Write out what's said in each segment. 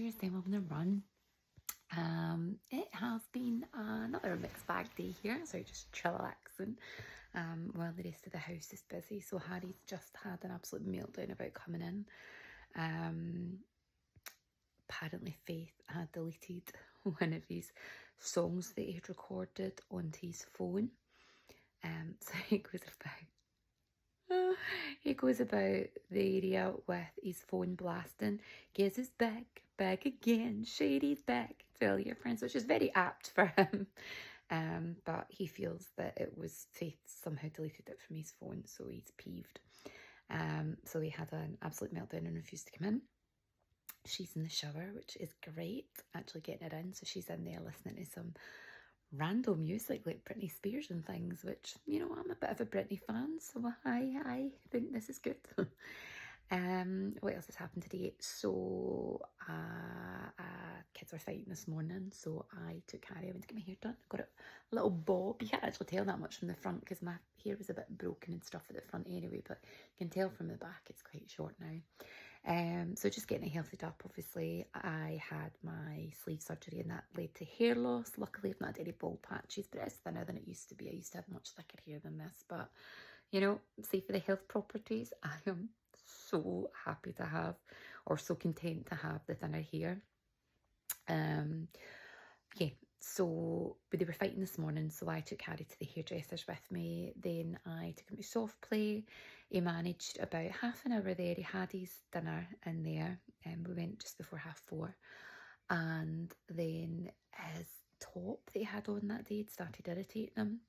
Tuesday, I'm on a run. It has been another mixed bag day here, so just chillaxing while the rest of the house is busy. So Harry's just had an absolute meltdown about coming in. Apparently Faith had deleted one of his songs that he'd recorded onto his phone. So he goes about the area with his phone blasting, "Guess it's back again, Shady's back, tell your friends," which is very apt for him. But he feels that it was Faith somehow deleted it from his phone, so he's peeved. So he had an absolute meltdown and refused to come in. She's in the shower, which is great, actually getting her in. So she's in there listening to some random music like Britney Spears and things, which, you know, I'm a bit of a Britney fan, so I think this is good. What else has happened today? So kids were fighting this morning, so I took Harry, I went to get my hair done. Got a little bob. You can't actually tell that much from the front because my hair was a bit broken and stuff at the front anyway, but you can tell from the back it's quite short now. So just getting it healthied up. Obviously I had my sleeve surgery and that led to hair loss. Luckily I've not had any bald patches, but it's thinner than it used to be. I used to have much thicker hair than this, but you know, see, for the health properties, I am so happy to have, or so content to have, the thinner hair. Yeah, so but they were fighting this morning, so I took Harry to the hairdressers with me. Then I took him to soft play. He managed about half an hour there. He had his dinner in there, and we went just before 4:30. And then his top that he had on that day had started irritating him.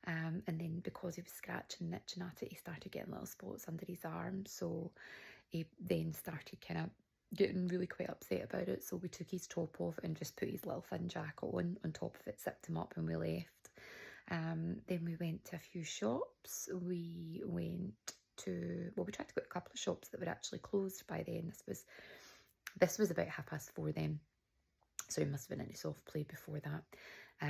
And then because he was scratching and itching at it, he started getting little spots under his arm. So he then started kind of getting really quite upset about it. So we took his top off and just put his little thin jacket on top of it, zipped him up, and we left. Then we went to a few shops. We tried to go to a couple of shops that were actually closed by then. This was about 4:30 then. So he must have been into soft play before that.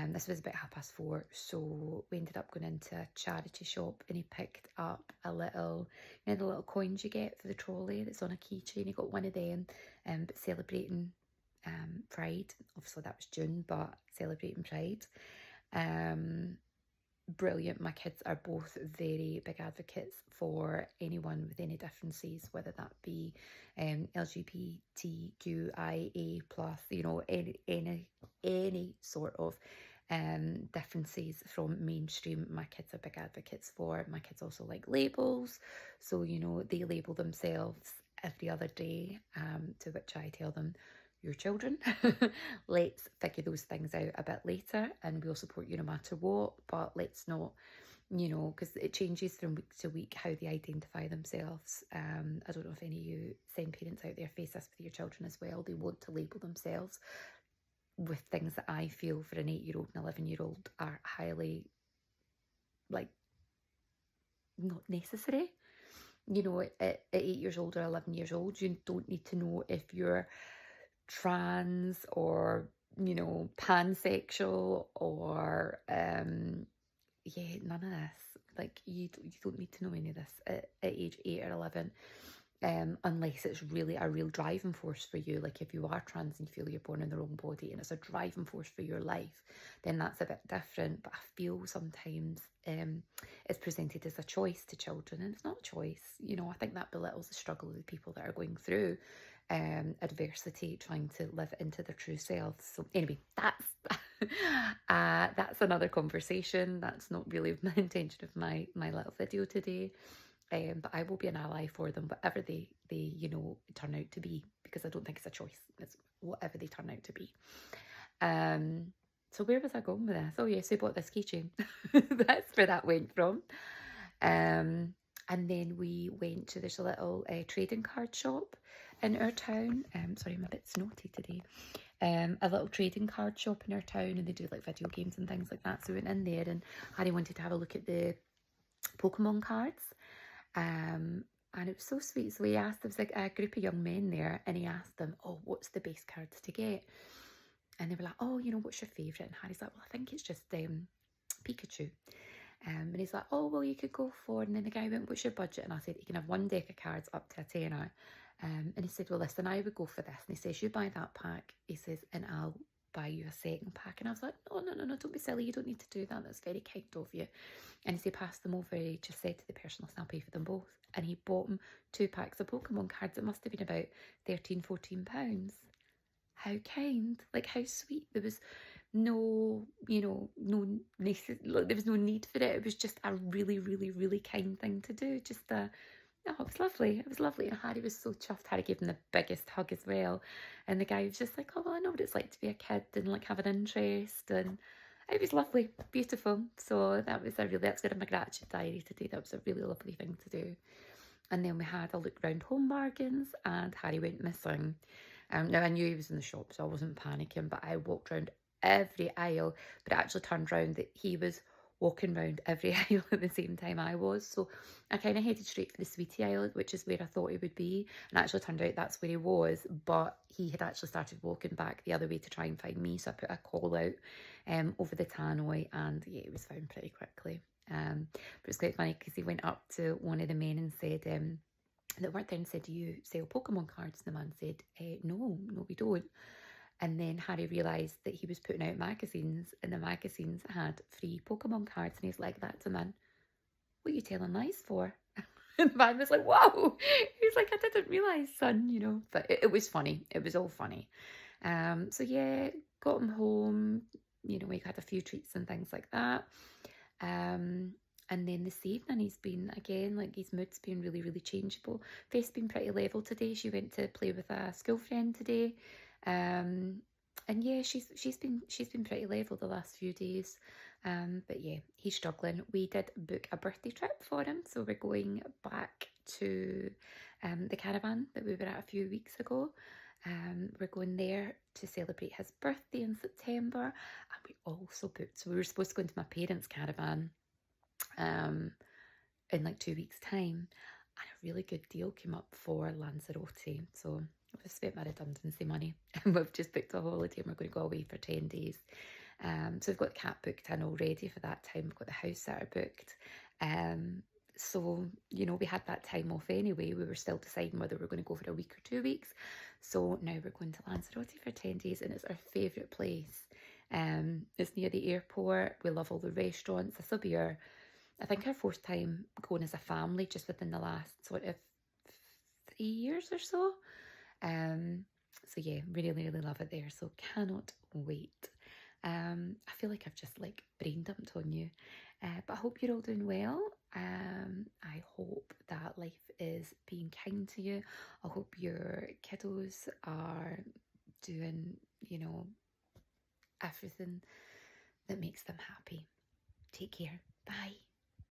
This was about 4:30, so we ended up going into a charity shop, and he picked up a little, you know, the little coins you get for the trolley that's on a keychain. He got one of them, but celebrating Pride. Obviously that was June, but celebrating Pride. Brilliant. My kids are both very big advocates for anyone with any differences, whether that be LGBTQIA plus, you know, any sort of differences from mainstream. My kids are big advocates for. My kids also like labels, so you know, they label themselves every other day, to which I tell them, your children, let's figure those things out a bit later, and we'll support you no matter what, but let's not, you know, because it changes from week to week how they identify themselves. I don't know if any of you send parents out there face this with your children as well. They want to label themselves with things that I feel for an 8-year-old and 11-year-old are highly, like, not necessary. You know, at 8 years old or 11 years old, you don't need to know if you're trans or, you know, pansexual or none of this. Like, you don't need to know any of this at age 8 or 11, unless it's really a real driving force for you. Like if you are trans and you feel you're born in the wrong body and it's a driving force for your life, then that's a bit different. But I feel sometimes it's presented as a choice to children, and it's not a choice. You know, I think that belittles the struggle of the people that are going through adversity, trying to live into their true selves. So anyway, that's another conversation. That's not really my intention of my little video today. But I will be an ally for them, whatever they you know, turn out to be, because I don't think it's a choice. It's whatever they turn out to be. So where was I going with this? Oh yes, I bought this keychain. That's where that went from. And then we went to, there's a little trading card shop in our town. Sorry, I'm a bit snotty today. A little trading card shop in our town, and they do like video games and things like that. So we went in there, and Harry wanted to have a look at the Pokemon cards. And it was so sweet. So he asked, there was like a group of young men there, and he asked them, oh, what's the best cards to get? And they were like, oh, you know, what's your favourite? And Harry's like, well, I think it's just Pikachu. And he's like, oh, well, you could go for, and then the guy went, what's your budget? And I said, you can have one deck of cards up to a tenner. And he said, well, listen, I would go for this. And he says, you buy that pack. He says, and I'll buy you a second pack. And I was like, no, no, no, no, don't be silly. You don't need to do that. That's very kind of you. And as he passed them over, he just said to the person, listen, I'll pay for them both. And he bought him 2 packs of Pokemon cards. It must have been about £13, £14. How kind, like how sweet. There was no, there was no need for it. It was just a really, really, really kind thing to do. Just oh, it was lovely. It was lovely. And Harry was so chuffed. Harry gave him the biggest hug as well. And the guy was just like, oh, well, I know what it's like to be a kid and like have an interest. And it was lovely, beautiful. So that's good in my gratitude diary today. That was a really lovely thing to do. And then we had a look round Home Bargains and Harry went missing. Now I knew he was in the shop, so I wasn't panicking, but I walked round every aisle, but it actually turned round that he was walking round every aisle at the same time I was. So I kind of headed straight for the sweetie aisle, which is where I thought he would be. And actually turned out that's where he was, but he had actually started walking back the other way to try and find me. So I put a call out over the tannoy, and yeah, he was found pretty quickly. But it's quite funny because he went up to one of the men and said, that worked there and said, do you sell Pokemon cards? And the man said, no, we don't. And then Harry realised that he was putting out magazines and the magazines had free Pokemon cards. And he's like, that's a man, what are you telling lies for? And the man was like, whoa. He's like, I didn't realise, son, But it was funny. It was all funny. So yeah, got him home. We had a few treats and things like that. And then this evening he's been, again, like his mood's been really, really changeable. Faith's been pretty level today. She went to play with a school friend today. And yeah, she's been pretty level the last few days. But yeah, he's struggling. We did book a birthday trip for him. So we're going back to the caravan that we were at a few weeks ago. We're going there to celebrate his birthday in September. And we also booked, so we were supposed to go into my parents' caravan in like 2 weeks' time, and a really good deal came up for Lanzarote. So I've spent my redundancy money and we've just booked a holiday and we're going to go away for 10 days. So we've got the cat booked in already for that time. We've got the house sitter booked. So, we had that time off anyway. We were still deciding whether we're going to go for a week or 2 weeks. So now we're going to Lanzarote for 10 days and it's our favourite place. It's near the airport. We love all the restaurants. This will be our 4th time going as a family just within the last sort of 3 years or so. So yeah, really, really love it there. So cannot wait. I feel like I've just like brain dumped on you. But I hope you're all doing well. I hope that life is being kind to you. I hope your kiddos are doing, everything that makes them happy. Take care.